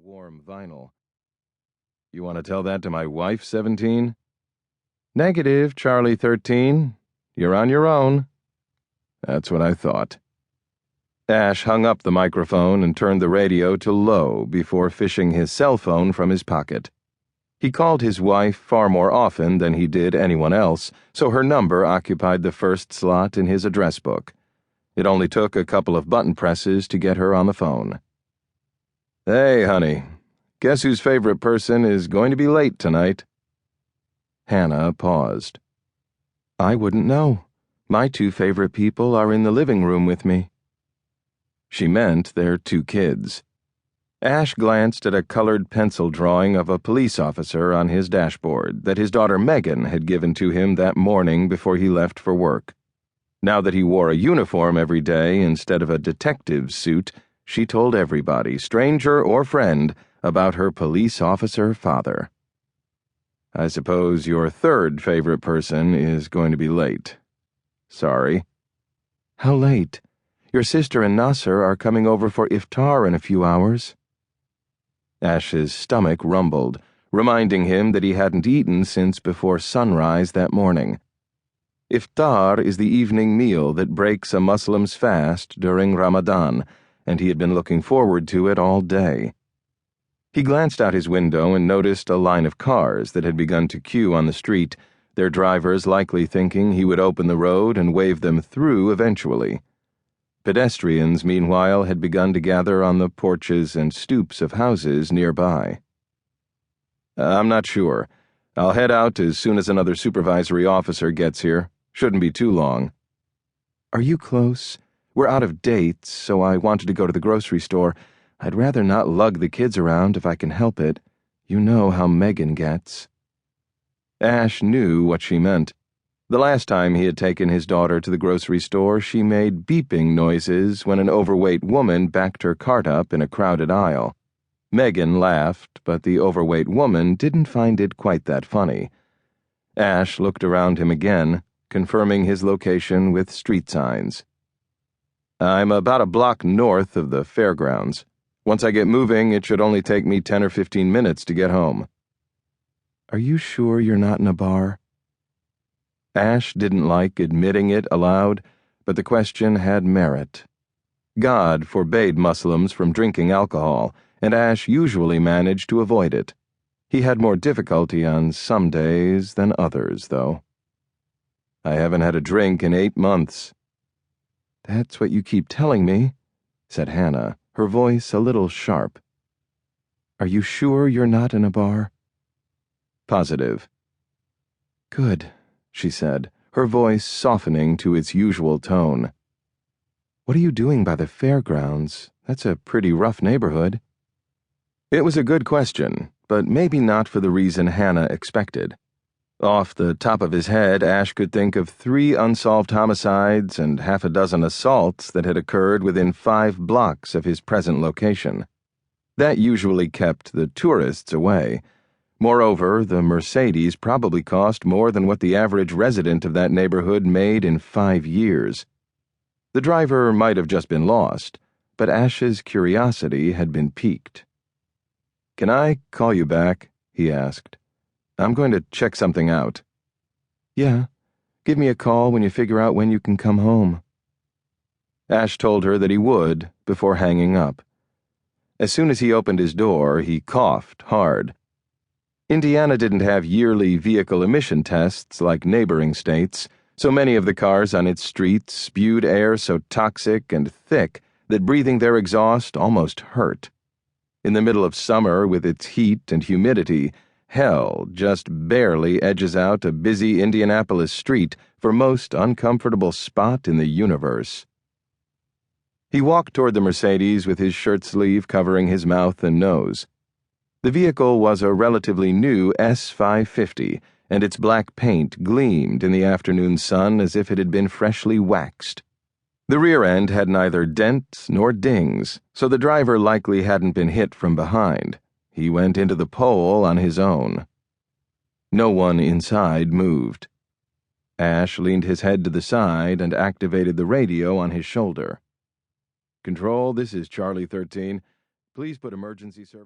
warm vinyl. You want to tell that to my wife, 17? Negative, Charlie 13. You're on your own. That's what I thought. Ash hung up the microphone and turned the radio to low before fishing his cell phone from his pocket. He called his wife far more often than he did anyone else, so her number occupied the first slot in his address book. It only took a couple of button presses to get her on the phone. Hey, honey. Guess whose favorite person is going to be late tonight? Hannah paused. I wouldn't know. My two favorite people are in the living room with me. She meant their two kids. Ash glanced at a colored pencil drawing of a police officer on his dashboard that his daughter Megan had given to him that morning before he left for work. Now that he wore a uniform every day instead of a detective's suit, she told everybody, stranger or friend, about her police officer father. I suppose your third favorite person is going to be late. Sorry. How late? Your sister and Nasser are coming over for iftar in a few hours. Ash's stomach rumbled, reminding him that he hadn't eaten since before sunrise that morning. Iftar is the evening meal that breaks a Muslim's fast during Ramadan, and he had been looking forward to it all day. He glanced out his window and noticed a line of cars that had begun to queue on the street, their drivers likely thinking he would open the road and wave them through eventually. Pedestrians, meanwhile, had begun to gather on the porches and stoops of houses nearby. I'm not sure. I'll head out as soon as another supervisory officer gets here. Shouldn't be too long. Are you close? We're out of dates, so I wanted to go to the grocery store. I'd rather not lug the kids around if I can help it. You know how Megan gets. Ash knew what she meant. The last time he had taken his daughter to the grocery store, she made beeping noises when an overweight woman backed her cart up in a crowded aisle. Megan laughed, but the overweight woman didn't find it quite that funny. Ash looked around him again, confirming his location with street signs. I'm about a block north of the fairgrounds. Once I get moving, it should only take me 10 or 15 minutes to get home. Are you sure you're not in a bar? Ash didn't like admitting it aloud, but the question had merit. God forbade Muslims from drinking alcohol, and Ash usually managed to avoid it. He had more difficulty on some days than others, though. I haven't had a drink in 8 months. That's what you keep telling me, said Hannah, her voice a little sharp. Are you sure you're not in a bar? Positive. Good, she said, her voice softening to its usual tone. What are you doing by the fairgrounds? That's a pretty rough neighborhood. It was a good question, but maybe not for the reason Hannah expected. Off the top of his head, Ash could think of 3 unsolved homicides and half a dozen assaults that had occurred within 5 blocks of his present location. That usually kept the tourists away. Moreover, the Mercedes probably cost more than what the average resident of that neighborhood made in 5 years. The driver might have just been lost, but Ash's curiosity had been piqued. Can I call you back? He asked. I'm going to check something out. Yeah, give me a call when you figure out when you can come home. Ash told her that he would before hanging up. As soon as he opened his door, he coughed hard. Indiana didn't have yearly vehicle emission tests like neighboring states, so many of the cars on its streets spewed air so toxic and thick that breathing their exhaust almost hurt. In the middle of summer, with its heat and humidity, hell just barely edges out a busy Indianapolis street for most uncomfortable spot in the universe. He walked toward the Mercedes with his shirt sleeve covering his mouth and nose. The vehicle was a relatively new S550, and its black paint gleamed in the afternoon sun as if it had been freshly waxed. The rear end had neither dents nor dings, so the driver likely hadn't been hit from behind. He went into the pole on his own. No one inside moved. Ash leaned his head to the side and activated the radio on his shoulder. Control, this is Charlie 13. Please put emergency service...